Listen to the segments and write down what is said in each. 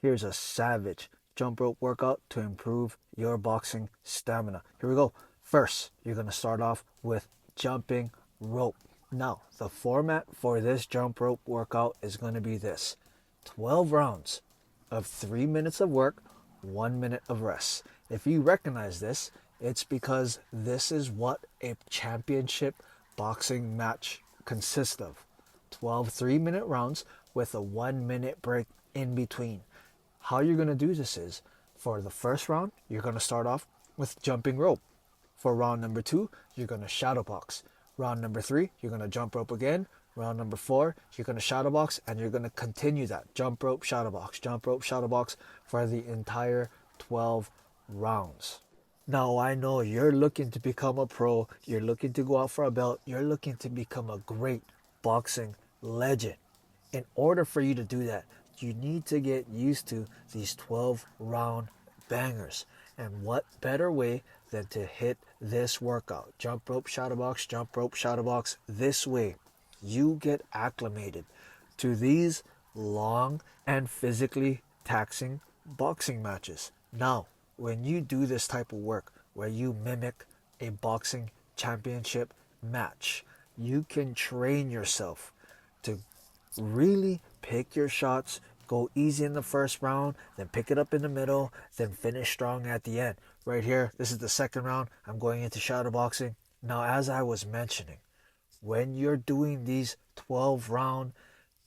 Here's a savage jump rope workout to improve your boxing stamina. Here we go. First, you're going to start off with jumping rope. Now, the format for this jump rope workout is going to be this: 12 rounds of 3 minutes of work, 1 minute of rest. If you recognize this, it's because this is what a championship boxing match consists of: 12 3-minute rounds with a 1 minute break in between. How you're going to do this is, for the first round, you're going to start off with jumping rope. For round number 2, you're going to shadow box. Round number 3, you're going to jump rope again. Round number 4, you're going to shadow box, and you're going to continue that jump rope, shadow box for the entire 12 rounds. Now, I know you're looking to become a pro, you're looking to go out for a belt, you're looking to become a great boxing legend. In order for you to do that, you need to get used to these 12 round bangers. And what better way than to hit this workout? Jump rope, shadow box. This way, you get acclimated to these long and physically taxing boxing matches. Now, when you do this type of work where you mimic a boxing championship match, you can train yourself to really pick your shots, go easy in the first round, then pick it up in the middle, then finish strong at the end. Right here, this is the second round. I'm going into shadow boxing. Now, as I was mentioning, when you're doing these 12 round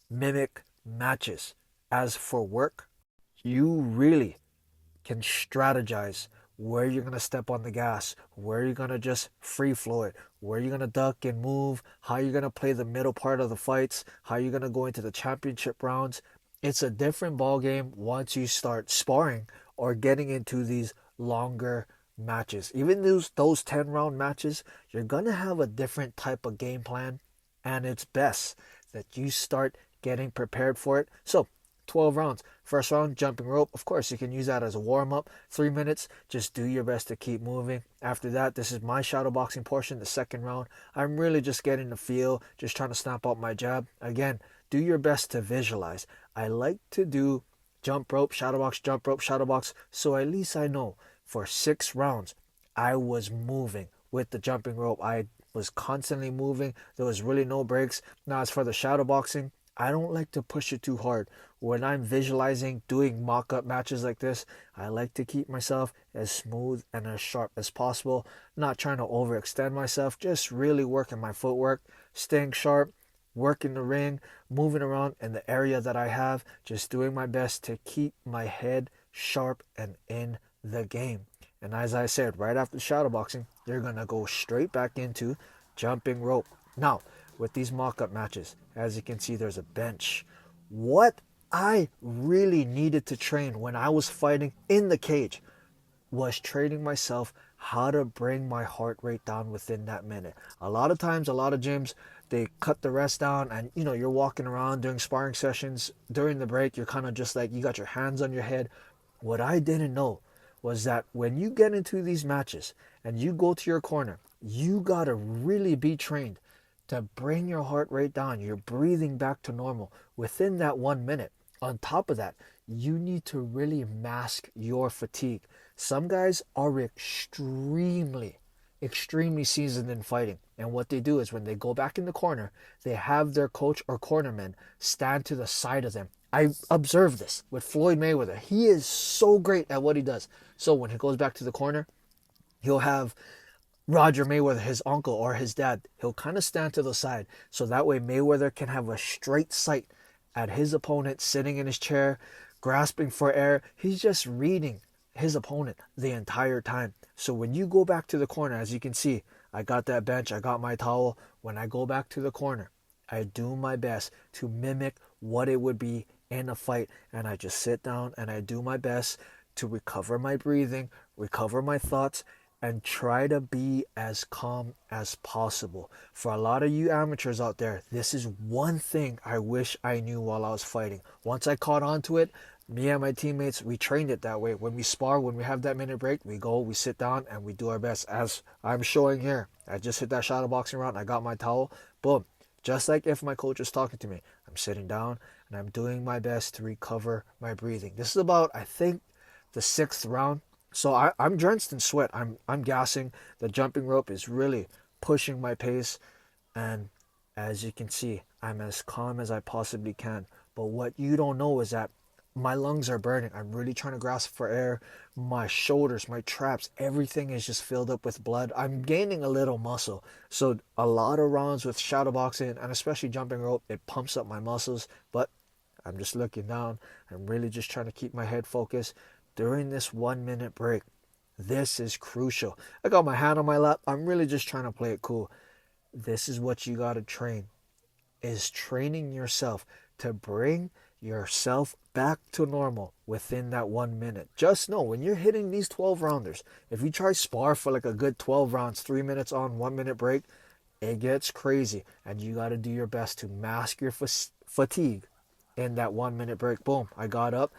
mimic matches, as for work, you really can strategize where you're going to step on the gas, where you're going to just free flow it, where you're going to duck and move, how you're going to play the middle part of the fights, how you're going to go into the championship rounds. It's a different ball game once you start sparring or getting into these longer matches. Even those 10-round matches, you're going to have a different type of game plan, and it's best that you start getting prepared for it. So 12 rounds. First round, jumping rope. Of course, you can use that as a warm-up. 3 minutes. Just do your best to keep moving. After that, this is my shadow boxing portion, the second round. I'm really just getting the feel, just trying to snap out my jab. Again, do your best to visualize. I like to do jump rope, shadow box, so at least I know for 6 rounds, I was moving with the jumping rope. I was constantly moving. There was really no breaks. Now, as for the shadow boxing, I don't like to push it too hard. When I'm visualizing doing mock-up matches like this, I like to keep myself as smooth and as sharp as possible, not trying to overextend myself, just really working my footwork, staying sharp, working the ring, moving around in the area that I have, just doing my best to keep my head sharp and in the game. And as I said, right after shadow boxing, you're going to go straight back into jumping rope. Now, with these mock-up matches, as you can see, there's a bench. What I really needed to train when I was fighting in the cage was training myself how to bring my heart rate down within that minute. A lot of times, a lot of gyms, they cut the rest down, and you're walking around during sparring sessions. During the break, you're kind of just like, you got your hands on your head. What I didn't know was that when you get into these matches and you go to your corner, you got to really be trained to bring your heart rate down, your breathing back to normal within that 1 minute. On top of that, you need to really mask your fatigue. Some guys are extremely seasoned in fighting. And what they do is when they go back in the corner, they have their coach or cornerman stand to the side of them. I observed this with Floyd Mayweather. He is so great at what he does. So when he goes back to the corner, he'll have Roger Mayweather, his uncle or his dad, he'll kind of stand to the side. So that way Mayweather can have a straight sight at his opponent sitting in his chair, grasping for air. He's just reading his opponent the entire time. So when you go back to the corner, as you can see, I got that bench, I got my towel. When I go back to the corner, I do my best to mimic what it would be in a fight. And I just sit down and I do my best to recover my breathing, recover my thoughts, and try to be as calm as possible. For a lot of you amateurs out there, this is one thing I wish I knew while I was fighting. Once I caught on to it, me and my teammates, we trained it that way. When we spar, when we have that minute break, we go, we sit down, and we do our best. As I'm showing here, I just hit that shadow boxing round, I got my towel, boom. Just like if my coach is talking to me, I'm sitting down, and I'm doing my best to recover my breathing. This is about, I think, the 6th round. So I'm drenched in sweat. I'm gassing. The jumping rope is really pushing my pace, and as you can see, I'm as calm as I possibly can. But what you don't know is that my lungs are burning. I'm really trying to grasp for air. My shoulders, my traps, everything is just filled up with blood. I'm gaining a little muscle. So a lot of rounds with shadow boxing and especially jumping rope, it pumps up my muscles. But I'm just looking down. I'm really just trying to keep my head focused during this 1 minute break. This is crucial. I got my hand on my lap. I'm really just trying to play it cool. This is what you got to train, is training yourself to bring yourself back to normal within that 1 minute. Just know when you're hitting these 12 rounders, if you try spar for like a good 12 rounds, 3 minutes on, 1 minute break, it gets crazy. And you got to do your best to mask your fatigue in that 1 minute break. Boom, I got up,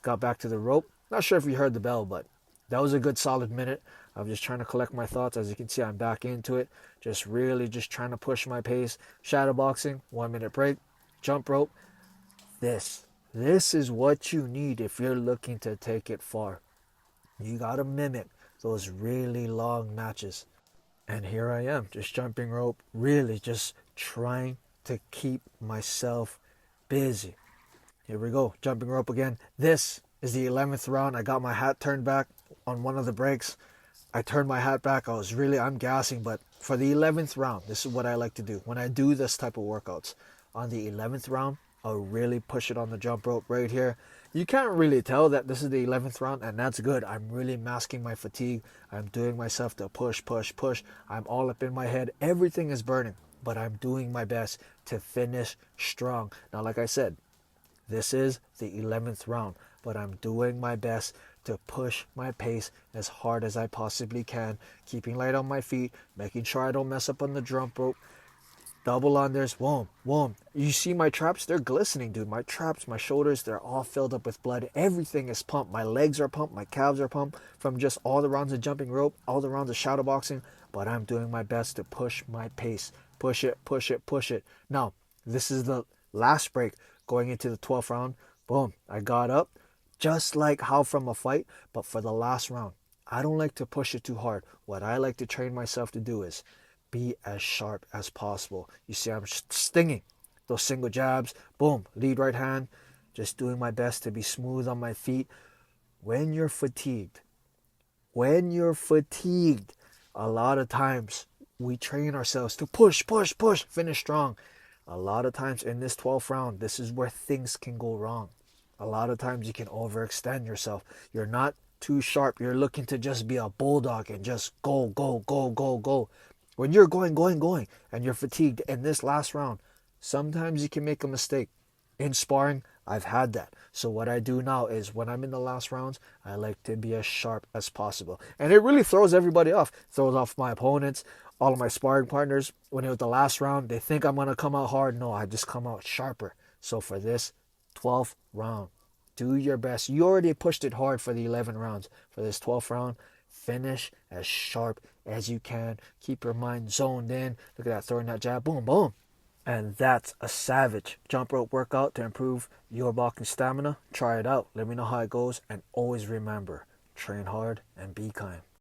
got back to the rope. Not sure if you heard the bell, but that was a good solid minute. I'm just trying to collect my thoughts. As you can see, I'm back into it. Just really just trying to push my pace. Shadow boxing, 1 minute break, jump rope. This is what you need if you're looking to take it far. You got to mimic those really long matches. And here I am, just jumping rope, really just trying to keep myself busy. Here we go, jumping rope again. This is the 11th round. I got my hat turned back on one of the breaks. I turned my hat back. I'm gassing, but for the 11th round, this is what I like to do. When I do this type of workouts, on the 11th round, I'll really push it on the jump rope right here. You can't really tell that this is the 11th round, and that's good. I'm really masking my fatigue. I'm doing myself to push, push, push. I'm all up in my head. Everything is burning, but I'm doing my best to finish strong. Now, like I said, this is the 11th round, but I'm doing my best to push my pace as hard as I possibly can, keeping light on my feet, making sure I don't mess up on the jump rope. Double unders, boom, boom. You see my traps? They're glistening, dude. My traps, my shoulders, they're all filled up with blood. Everything is pumped. My legs are pumped. My calves are pumped from just all the rounds of jumping rope, all the rounds of shadow boxing. But I'm doing my best to push my pace. Push it, push it, push it. Now, this is the last break going into the 12th round. Boom, I got up just like how from a fight, but for the last round. I don't like to push it too hard. What I like to train myself to do is be as sharp as possible. You see, I'm stinging those single jabs. Boom, lead right hand. Just doing my best to be smooth on my feet. When you're fatigued, a lot of times we train ourselves to push, push, push, finish strong. A lot of times in this 12th round, this is where things can go wrong. A lot of times you can overextend yourself. You're not too sharp. You're looking to just be a bulldog and just go, go, go, go, go. When you're going, and you're fatigued in this last round, sometimes you can make a mistake. In sparring, I've had that. So what I do now is when I'm in the last rounds, I like to be as sharp as possible. And it really throws everybody off. Throws off my opponents, all of my sparring partners. When it was the last round, they think I'm going to come out hard. No, I just come out sharper. So for this 12th round, do your best. You already pushed it hard for the 11 rounds. For this 12th round, finish as sharp as you can. Keep your mind zoned in. Look at that, throwing that jab. Boom, boom. And that's a savage jump rope workout to improve your boxing stamina. Try it out. Let me know how it goes. And always remember, train hard and be kind.